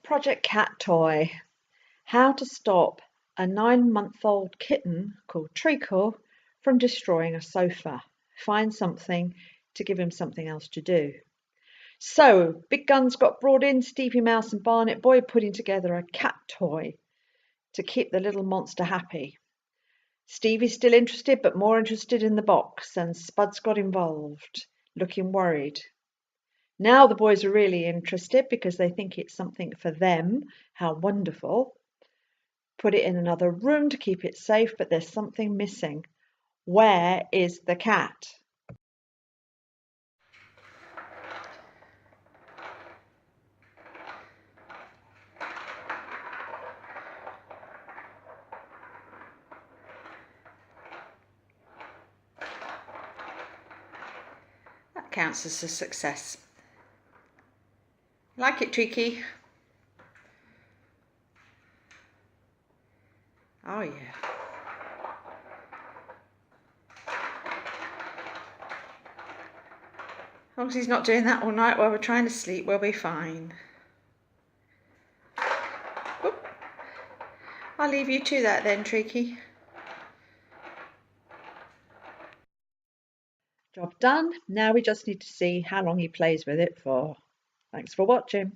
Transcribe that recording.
Project Cat Toy. How to stop a 9-month-old kitten called Treacle from destroying a sofa. Find something to give him something else to do. So, big guns got brought in, Stevie Mouse and Barnet Boy putting together a cat toy to keep the little monster happy. Stevie's still interested, but more interested in the box, and Spuds got involved, looking worried. Now the boys are really interested because they think it's something for them. How wonderful. Put it in another room to keep it safe, but there's something missing. Where is the cat? That counts as a success. Like it, Treacle? Oh yeah. As long as he's not doing that all night while we're trying to sleep, we'll be fine. Whoop. I'll leave you to that then, Treacle. Job done. Now we just need to see how long he plays with it for. Thanks for watching.